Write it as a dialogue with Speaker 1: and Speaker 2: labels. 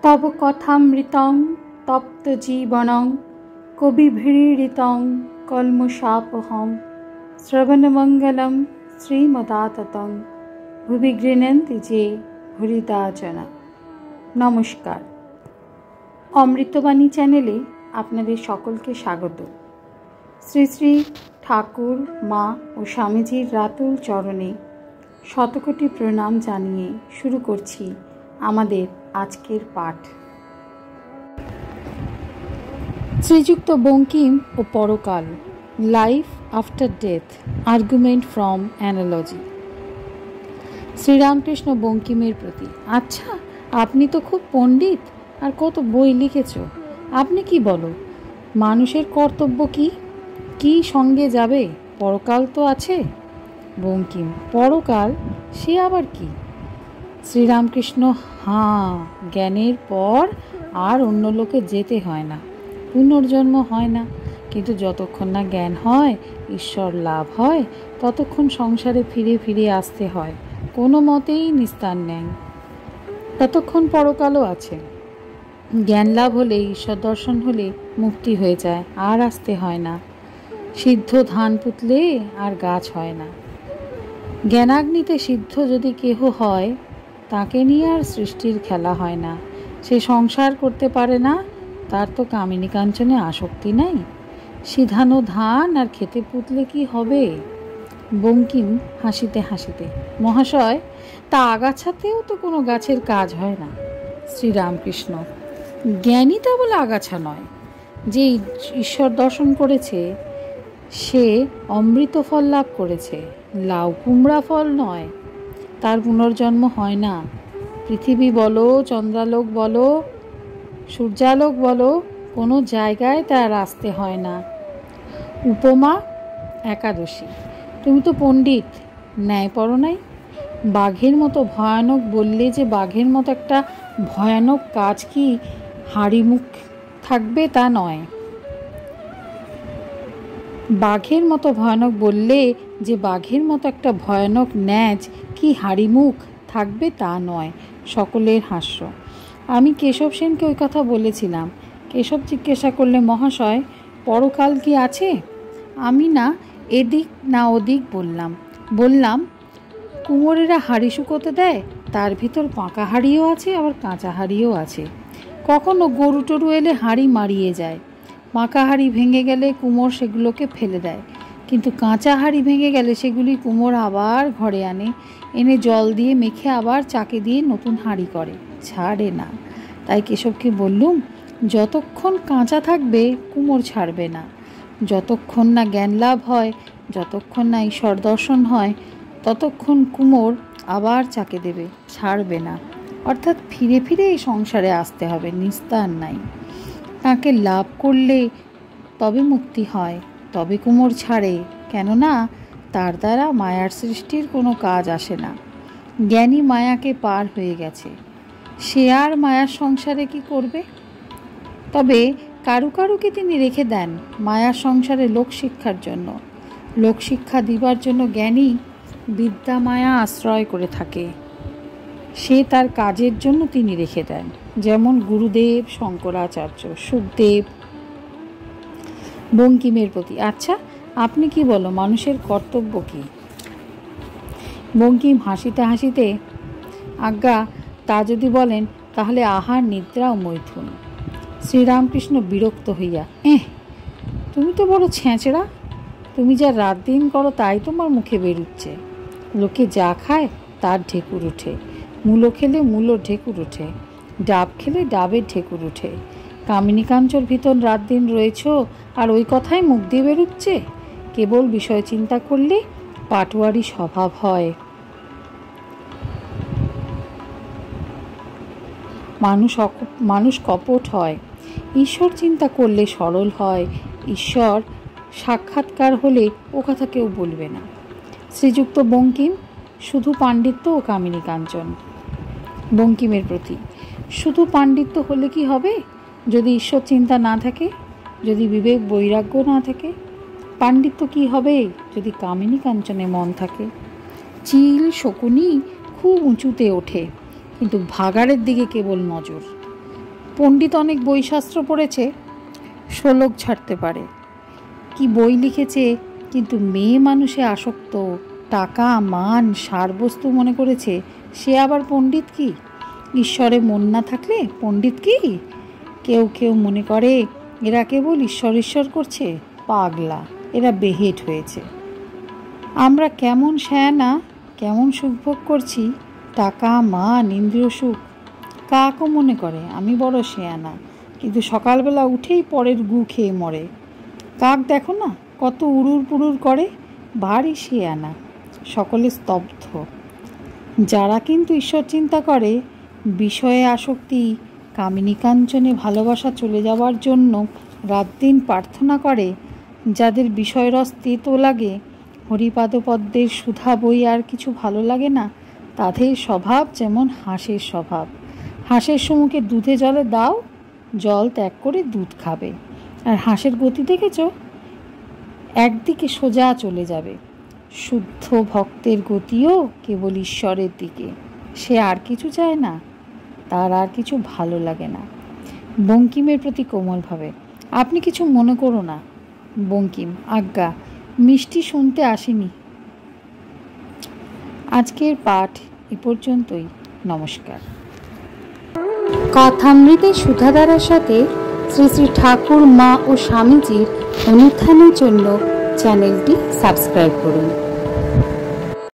Speaker 1: तव कथामृतं तप्तजीवनं कविभिरीडितं कल्मषापहं श्रवणमङ्गलं श्रीमदाततं भुवि गृह्णन्ति जे भूरिदा जना। नमस्कार, अमृतबाणी चैनेले आपनादेर सकलके स्वागत। श्री श्री ठाकुर मा और स्वामीजीर रातुल चरणे शतकोटी प्रणाम जानिए शुरू करछि आमादेर आजकेर पाठ। श्रीजुक्त बंकिम और परकाल, life after death, argument from analogy. Sriramakrishna बंकिमेर प्रति। अच्छा, आपनी तो खूब पंडित और कत बई लिखेছো, आपनी की बोलो मानुषेर कर्तव्य की संगे जाबे? परकाल तो आछे। बंकिम, परकाल से आबार की? श्रीरामकृष्ण, हाँ, ज्ञानेर पर आर अन्य लोके जेते हय ना, पुनर्जन्म हय ना, किन्तु যতক্ষণ ना ज्ञान हय ईश्वर लाभ हय ततक्षण संसारे फिरे फिरे आसते हय, कोनो मतेई निस्तार नेই। ततक्षण परकालও আছে। ज्ञान लाभ হলে ईश्वर दर्शन হলে मुक्ति হয়ে যায়, আর আসতে হয় না। সিদ্ধ ধান পুতলে আর গাছ হয় না। জ্ঞানাগ্নিতে সিদ্ধ যদি কেহ হয় তাকে নিয়ে আর সৃষ্টির খেলা হয় না। সে সংসার করতে পারে না, তার তো কামিনী কাঞ্চনে আসক্তি নাই। সিধানো ধান আর খেতে পুতলে কি হবে? বঙ্কিম হাসিতে হাসিতে, মহাশয়, তা আগাছাতেও তো কোনো গাছের কাজ হয় না। শ্রীরামকৃষ্ণ, জ্ঞানী তা বলে আগাছা নয়। যে ঈশ্বর দর্শন করেছে সে অমৃত ফল লাভ করেছে, লাউ কুমড়া ফল নয়। তার পুনর্জন্ম হয় না। পৃথিবী বলো, চন্দ্রালোক বলো, সূর্যালোক বলো, কোনো জায়গায় তার আসতে হয় না। উপমা একাদশী। তুমি তো পণ্ডিত, ন্যায় পড়ো নাই? বাঘের মতো ভয়ানক বললে যে বাঘের মতো একটা ভয়ানক কাজ কি হাড়ি মুখ থাকবে তা নয়। বাঘের মতো ভয়ানক বললে যে বাঘের মতো একটা ভয়ানক ন্যাজ কি হাড়ি মুখ থাকবে তা নয়। সকলের হাস্য। আমি কেশব সেনকে ওই কথা বলেছিলাম। কেশব জিজ্ঞাসা করলে, মহাশয়, পরকাল কি আছে? আমি না এদিক না ওদিক বললাম কুমোরেরা হাঁড়ি শুকোতে দেয়, তার ভিতর পাকা হাঁড়িও আছে আবার কাঁচা হাঁড়িও আছে। কখনো গরু টরু এলে হাঁড়ি মারিয়ে যায়। পাকা হাঁড়ি ভেঙে গেলে কুমোর সেগুলোকে ফেলে দেয়, কিন্তু কাঁচা হাঁড়ি ভেঙে গেলে সেগুলি কুমোর আবার ঘরে আনে, এনে জল দিয়ে মেখে আবার চাকে দিয়ে নতুন হাঁড়ি করে, ছাড়ে না। তাই কেশবকে বললুম, যতক্ষণ কাঁচা থাকবে কুমোর ছাড়বে না। যতক্ষণ না জ্ঞান লাভ হয়, যতক্ষণ না ঈশ্বর দর্শন হয়, ততক্ষণ কুমোর আবার চাকে দেবে, ছাড়বে না। অর্থাৎ ফিরে ফিরে এই সংসারে আসতে হবে, নিস্তার নাই। তাকে লাভ করলে তবে মুক্তি হয়, তবে কুমোর ছাড়ে। কেননা তার দ্বারা মায়ার সৃষ্টির কোনো কাজ আসে না। জ্ঞানী মায়াকে পার হয়ে গেছে, সে আর মায়ার সংসারে কি করবে? তবে কারু কারুকে তিনি রেখে দেন মায়ার সংসারে লোকশিক্ষার জন্য। লোকশিক্ষা দিবার জন্য জ্ঞানী বিদ্যা মায়া আশ্রয় করে থাকে, সে তার কাজের জন্য তিনি রেখে দেন। যেমন গুরুদেব, শঙ্করাচার্য, সুখদেব। বঙ্কিমের প্রতি। আচ্ছা, আপনি কি বলো মানুষের কর্তব্য কি? বঙ্কিম হাসিতে হাসিতে, আজ্ঞা, তা যদি বলেন তাহলে আহার, নিদ্রা ও মৈথুন। শ্রীরামকৃষ্ণ বিরক্ত হইয়া, তুমি তো বড় ছেঁচড়া। তুমি যা রাত দিন করো তাই তোমার মুখে বেরুচ্ছে। লোকে যা খায় তার ঢেকুর ওঠে, মূলো খেলে মূলোর ঢেকুর ওঠে, ডাব খেলে ডাবের ঢেকুর ওঠে। কামিনী কাঞ্চর ভিতর রাত দিন রয়েছ আর ওই কথাই মুখ দিয়ে বেরুচ্ছে। কেবল বিষয় চিন্তা করলে পাটোয়ারি স্বভাব হয়। মানুষ কপট হয়। ঈশ্বর চিন্তা করলে সরল হয়। ঈশ্বর সাক্ষাৎকার হলে ও কথা কেউ বলবে না। শ্রীযুক্ত বঙ্কিম, শুধু পাণ্ডিত্য ও কামিনী কাঞ্চন। বঙ্কিমের প্রতি। শুধু পাণ্ডিত্য হলে কি হবে যদি ঈশ্বর চিন্তা না থাকে, যদি বিবেক বৈরাগ্য না থাকে? পাণ্ডিত্য কি হবে যদি কামিনী কাঞ্চনে মন থাকে? চিল শকুনি খুব উঁচুতে ওঠে, কিন্তু ভাগাড়ের দিকে কেবল নজর। পণ্ডিত অনেক বইশাস্ত্র পড়েছে, শ্লোক ছাড়তে পারে, কি বই লিখেছে, কিন্তু মেয়ে মানুষে আসক্ত, টাকা মান সারবস্তু মনে করেছে, সে আবার পণ্ডিত কি? ঈশ্বরে মন না থাকলে পণ্ডিত কি? কেউ কেউ মনে করে এরা কেবল ঈশ্বর ঈশ্বর করছে, পাগলা, এরা বেহেট হয়েছে। আমরা কেমন শ্যানা, কেমন সুখভোগ করছি, টাকা মান ইন্দ্রিয় সুখ। কাকও মনে করে আমি বড় শেয়ানা, কিন্তু সকালবেলা উঠেই পরের গু খেয়ে মরে। কাক দেখো না কত উড়ুর পুড়ুর করে, ভারী শেয়ানা। সকলে স্তব্ধ। যারা কিন্তু ঈশ্বর চিন্তা করে, বিষয়ে আসক্তি, কামিনী কাঞ্চনে ভালোবাসা চলে যাওয়ার জন্য রাত দিন প্রার্থনা করে, যাদের বিষয়রস তেতো লাগে, হরিপাদপদ্মের সুধা বই আর কিছু ভালো লাগে না, তাদের স্বভাব যেমন হাঁসের স্বভাব। হাঁসের সম্মুখে দুধে জলে দাও, জল ত্যাগ করে দুধ খাবে। আর হাঁসের গতি দেখেছ, একদিকে সোজা চলে যাবে। শুদ্ধ ভক্তের গতিও কেবল ঈশ্বরের দিকে, সে আর কিছু চায় না, তার আর কিছু ভালো লাগে না। বঙ্কিমের প্রতি কোমলভাবে, আপনি কিছু মনে করো না। বঙ্কিম, আজ্ঞা, মিষ্টি শুনতে আসেনি। আজকের পাঠ এ পর্যন্তই। নমস্কার। কথামৃতের সুধাধারার সাথে শ্রী শ্রী ঠাকুর, মা ও স্বামীজির অনুত্থানের জন্য চ্যানেলটি সাবস্ক্রাইব করুন।